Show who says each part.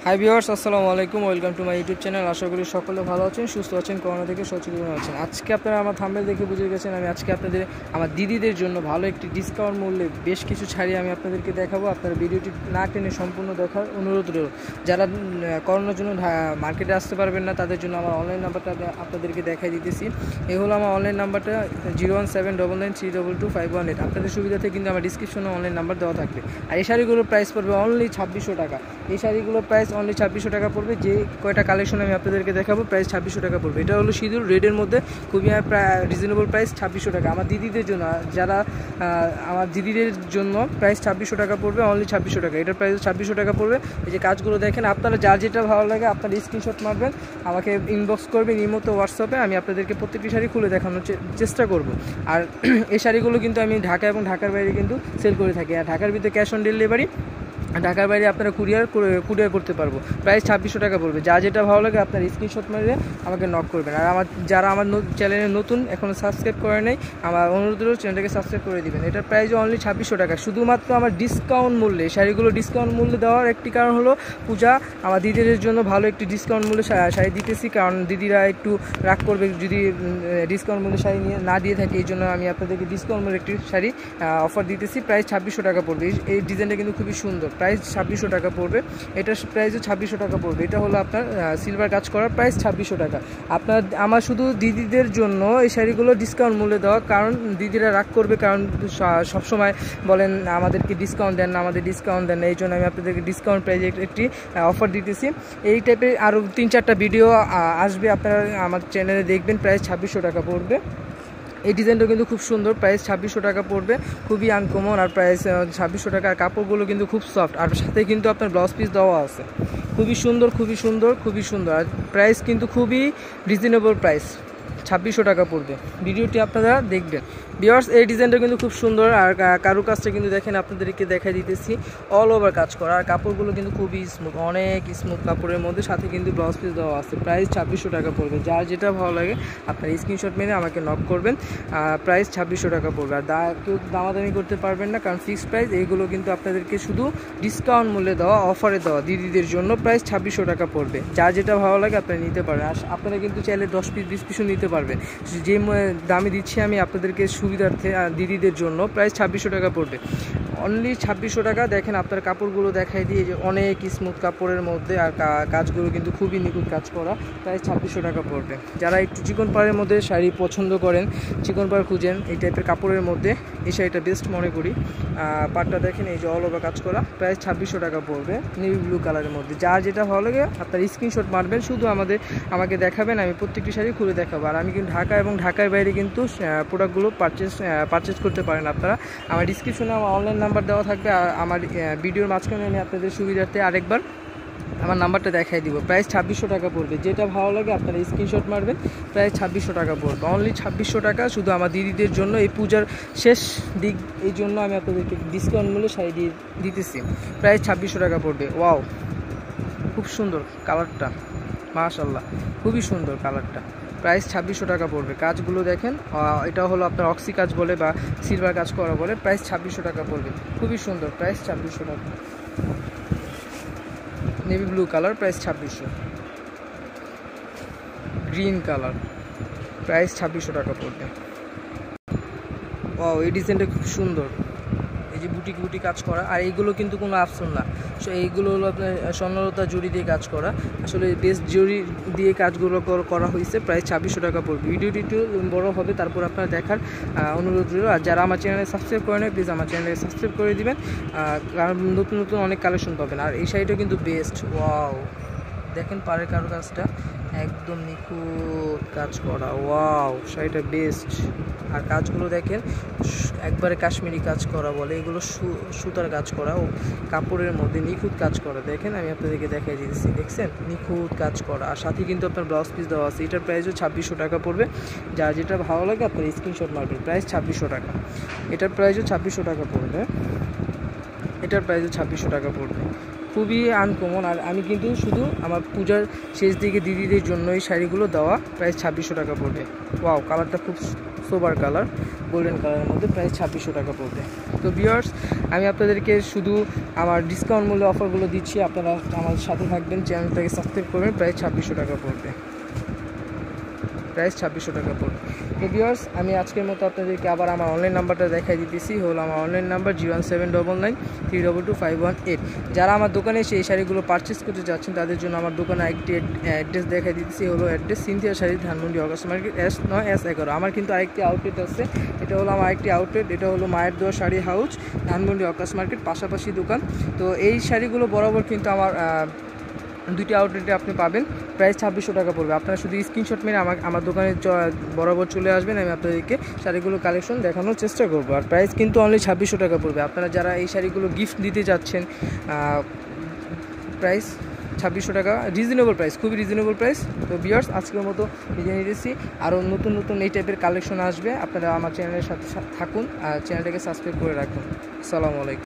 Speaker 1: High viewers, আসসালামু আলাইকুম। Welcome to my YouTube channel. আশা করি সকলে ভালো আছেন, সুস্থ আছেন, করোনা থেকে সচেতন আছেন। আজকে আপনারা আমার থাম্বনেল দেখে বুঝে গেছেন আমি আজকে আপনাদের আমার দিদিদের জন্য ভালো একটি ডিসকাউন্ট মূল্যে বেশ কিছু শাড়ি আমি আপনাদেরকে দেখাবো। আপনারা ভিডিওটি না টেনে সম্পূর্ণ দেখার অনুরোধ রইল। যারা করোনার জন্য মার্কেটে আসতে পারবেন না তাদের জন্য আমার অনলাইন নাম্বারটা আপনাদেরকে দেখাই দিতেছি। এই হলো আমার অনলাইন নাম্বারটা 01799922518। আপনাদের সুবিধাতে কিন্তু আমার ডিসক্রিপশনে অনলাইন নাম্বার দেওয়া থাকবে। আর এই শাড়িগুলোর প্রাইস পড়বে অনলি 2600 টাকা। এই শাড়িগুলোর প্রাইস অনলি 2600 টাকা পড়বে। যে কয়টা কালেকশন আমি আপনাদেরকে দেখাবো প্রাইস 2600 টাকা পড়বে। এটা হলো সিঁদুর রেডের মধ্যে খুবই রিজনেবল প্রাইস 2600 টাকা। আমার দিদিদের জন্য যারা আমার দিদিদের জন্য প্রাইস 2600 টাকা পড়বে, অনলি 2600 টাকা। এটার প্রাইস 2600 টাকা পড়বে। এই যে কাজগুলো দেখেন, আপনারা যার যেটা ভালো লাগে আপনারা স্ক্রিনশট মারবেন, আমাকে ইনবক্স করবেন ইমোতে, হোয়াটসঅ্যাপে। আমি আপনাদেরকে প্রত্যেকটি শাড়ি খুলে দেখানোর চেষ্টা করব। আর এই শাড়িগুলো কিন্তু আমি ঢাকা এবং ঢাকার বাইরে কিন্তু সেল করে থাকি। আর ঢাকার ভিতরে ক্যাশ অন ডেলিভারি, ঢাকার বাইরে আপনারা কুরিয়ার করতে পারবো। প্রাইস 2600 টাকা পড়বে। যা যেটা ভালো লাগে আপনার স্ক্রিনশট মেরে আমাকে নক করবেন। আর যারা আমার চ্যানেলে নতুন, এখনও সাবস্ক্রাইব করে নেই, আমার অনুরোধ রইল চ্যানেলটাকে সাবস্ক্রাইব করে দিবেন। এটার প্রাইসও অনলি 2600 টাকা, শুধুমাত্র আমার ডিসকাউন্ট মূল্যে। শাড়িগুলো ডিসকাউন্ট মূল্যে দেওয়ার একটি কারণ হলো পূজা, আমার দিদিদের জন্য ভালো একটি ডিসকাউন্ট মূল্যে শাড়ি দিতেছি, কারণ দিদিরা একটু রাগ করবে যদি ডিসকাউন্ট মূল্যে শাড়ি না দিয়ে থাকি। এই জন্য আমি আপনাদেরকে ডিসকাউন্ট মূল্যে একটি শাড়ি অফার দিতেছি। প্রাইস 2600 টাকা পড়বে। এই ডিজাইনটা কিন্তু খুবই সুন্দর। প্রাইস 2600 টাকা পড়বে। এটার প্রাইসও 2600 টাকা পড়বে। এটা হলো আপনার সিলভার কাজ করার, প্রাইস 2600 টাকা। আমার শুধু দিদিদের জন্য এই শাড়িগুলো ডিসকাউন্ট মূল্যে দেওয়া, কারণ দিদিরা রাগ করবে, কারণ সবসময় বলেন আমাদেরকে ডিসকাউন্ট দেন না, আমাদের ডিসকাউন্ট দেন না। এই জন্য আমি আপনাদেরকে ডিসকাউন্ট প্রাইজে একটি অফার দিতেছি। এই টাইপের আরও 3-4টা ভিডিও আসবে, আপনারা আমার চ্যানেলে দেখবেন। প্রাইস 2600 টাকা পড়বে। এই ডিজাইনটা কিন্তু খুব সুন্দর, প্রাইস 2600 টাকা পড়বে। খুবই আনকমন, আর প্রাইস 2600 টাকা। আর কাপড়গুলো কিন্তু খুব সফট, আর সাথে কিন্তু আপনার ব্লাউজ পিস দেওয়া আছে। খুবই সুন্দর, খুবই সুন্দর, খুবই সুন্দর। আর প্রাইস কিন্তু খুবই রিজনেবল প্রাইস, 2600 টাকা পড়বে। ভিডিওটি আপনারা দেখবেন। ভিউয়ার্স, এই ডিজাইনটা কিন্তু খুব সুন্দর। আর কারুকাজটা কিন্তু দেখেন, আপনাদেরকে দেখাই দিতেছি, অল ওভার কাজ করা। আর কাপড়গুলো কিন্তু খুবই স্মুথ, অনেক স্মুথ কাপড়ের মধ্যে, সাথে কিন্তু ব্লাউজ পিস দেওয়া আছে। প্রাইস 2600 টাকা পড়বে। যার যেটা ভালো লাগে আপনার স্ক্রিনশট মেরে আমাকে নক করবেন। প্রাইস 2600 টাকা পড়বে। আর কেউ দামাদামি করতে পারবেন না, কারণ ফিক্সড প্রাইস। এইগুলো কিন্তু আপনাদেরকে শুধু ডিসকাউন্ট মূল্যে দেওয়া, অফারে দেওয়া দিদিদের জন্য। প্রাইস 2600 টাকা পড়বে। যার যেটা ভালো লাগে আপনারা নিতে পারবেন। আর আপনারা কিন্তু চাইলে 10 পিস 20 পিসও নিতে পারবেন। যে দামে দিচ্ছি আমি আপনাদেরকে সুবিধার্থে দিদিদের জন্য, প্রাইস 2600 টাকা পড়বে। অনলি 2600 টাকা। দেখেন আপনার কাপড়গুলো দেখাই দিয়ে, যে অনেক স্মুথ কাপড়ের মধ্যে, আর কাজগুলো কিন্তু খুবই নিখুঁত কাজ করা। প্রাইস 2600 টাকা পড়বে। যারা একটু চিকন পাড়ের মধ্যে শাড়ি পছন্দ করেন, চিকন পাড় খুঁজেন এই টাইপের কাপড়ের মধ্যে, এই শাড়িটা বেস্ট মনে করি। পাড়টা দেখেন, এই যে অল ওভার কাজ করা। প্রাইস 2600 টাকা পড়বে, নেভি ব্লু কালারের মধ্যে। যার যেটা ভালো লাগে আপনার স্ক্রিনশট মারবেন, শুধু আমাকে দেখাবেন, আমি প্রত্যেকটি শাড়ি খুলে দেখাবো। আর আমি কিন্তু ঢাকা এবং ঢাকার বাইরে কিন্তু প্রোডাক্টগুলো পারচেস করতে পারেন আপনারা। আমার ডিসক্রিপশনে আমার অনলাইন নাম্বার দেওয়া থাকবে। আর আমার ভিডিওর মাঝখানে আমি আপনাদের সুবিধার্থে আরেকবার আমার নাম্বারটা দেখাই দিব। প্রাইস 2600 টাকা পড়বে। যেটা ভালো লাগে আপনারা স্ক্রিনশট মারবেন। প্রাইস 2600 টাকা পড়বে, অনলি 2600 টাকা। শুধু আমার দিদিদের জন্য, এই পূজার শেষ দিক, এই জন্য আমি আপনাদেরকে ডিসকাউন্ট মূল্যে শাড়ি দিতেছি। প্রাইস 2600 টাকা পড়বে। ওয়াও, খুব সুন্দর কালারটা, মাশাআল্লাহ, খুবই সুন্দর কালারটা। প্রাইস 2600 টাকা পড়বে। কাজগুলো দেখেন, এটা হলো আপনার অক্সি কাজ বলে বা সিলভার কাজ করা বলে। প্রাইস 2600 টাকা পড়বে, খুবই সুন্দর। প্রাইস 2600 টাকা। Navy blue colour, price 2600। Green colour, price 2600 টাকা পড়বে। ও, এই ডিজাইনটা খুব সুন্দর। এই যে বুটি কাজ করা। আর এইগুলো কিন্তু কোনো আফসন না, সো এইগুলো হলো আপনার স্বর্ণলতা জড়ি দিয়ে কাজ করা। আসলে বেস্ট জড়ি দিয়ে কাজগুলো করা হয়েছে। প্রাইস 2600 টাকা পড়বে। ভিডিওটি একটু বড় হবে, তারপর আপনারা দেখার অনুরোধ রইল। আর যারা আমার চ্যানেলে সাবস্ক্রাইব করে নেয়, প্লিজ আমার চ্যানেলে সাবস্ক্রাইব করে দিবেন, কারণ নতুন নতুন অনেক কালেকশন পাবেন। আর এই শাড়িটা কিন্তু বেস্ট। ওয়াও, দেখেন পাড়ের কারুকাজটা একদম নিখুঁত কাজ করা। ওয়াও, শাড়িটা বেস্ট। আর কাজগুলো দেখেন, একবারে কাশ্মীরি কাজ করা বলে, এগুলো সুতার কাজ করা ও কাপড়ের মধ্যে নিখুঁত কাজ করা। দেখেন আমি আপনাদেরকে দেখাই দিচ্ছি, দেখছেন, নিখুঁত কাজ করা। আর সাথে কিন্তু আপনার ব্লাউজ পিস দেওয়া আছে। এটার প্রাইসও 2600 টাকা পড়বে। যার যেটা ভালো লাগে আপনার স্ক্রিনশট মারবেন। প্রাইস 2600 টাকা। এটার প্রাইসও 2600 টাকা পড়বে। এটার প্রাইসও 2600 টাকা পড়বে। খুবই আনকমন। আর আমি কিন্তু শুধু আমার পূজার শেষ দিকে দিদিদের জন্য এই শাড়িগুলো দেওয়া। প্রাইস 2600 টাকা পড়বে। ওয়াও, কালারটা খুব সোবার কালার, গোল্ডেন কালারের মধ্যে। প্রাইস 2600 টাকা পড়বে। তো ভিউয়ার্স, আমি আপনাদেরকে শুধু আমার ডিসকাউন্ট মূল্যে অফারগুলো দিচ্ছি, আপনারা আমার সাথে থাকবেন, চ্যানেলটাকে সাবস্ক্রাইব করবেন। প্রাইস 2600 টাকা পড়বে, প্রাইস 2600 টাকা পড়বে। তো ভিউয়ার্স, আমি আজকের মতো আপনাদেরকে আবার আমার অনলাইন নাম্বারটা দেখাই দিতেছি, হলো আমার অনলাইন নাম্বার 01799322518। যারা আমার দোকানে এসে এই শাড়িগুলো পারচেস করতে যাচ্ছেন তাদের জন্য আমার দোকানে একটি অ্যাড্রেস দেখাই দিতেছি, হলো address Cynthia sari, Dhanmondi August market, S9S11। আমার কিন্তু আরেকটি আউটলেট আছে, এটা হলো আমার আরেকটি আউটলেট, এটা হলো মায়ের দোয়া sari house, Dhanmondi August market, পাশাপাশি দোকান। তো এই শাড়িগুলো বরাবর কিন্তু আমার দুইটি আউটলেটে আপনি পাবেন। প্রাইস 2600 টাকা পড়বে। আপনারা শুধু স্ক্রিনশট মেরে আমার দোকানে বরাবর চলে আসবেন, আমি আপনাদেরকে শাড়িগুলো কালেকশন দেখানোর চেষ্টা করবো। আর প্রাইস কিন্তু অনলি 2600 টাকা পড়বে। আপনারা যারা এই শাড়িগুলো গিফট দিতে যাচ্ছেন, প্রাইস 2600 টাকা, রিজনেবল প্রাইস, খুবই রিজনেবল প্রাইস। তো ভিউয়ার্স, আজকের মতো বিদায় নিতেছি। আরও নতুন নতুন এই টাইপের কালেকশন আসবে, আপনারা আমার চ্যানেলের সাথে থাকুন আর চ্যানেলটাকে সাবস্ক্রাইব করে রাখুন। আসসালামু আলাইকুম।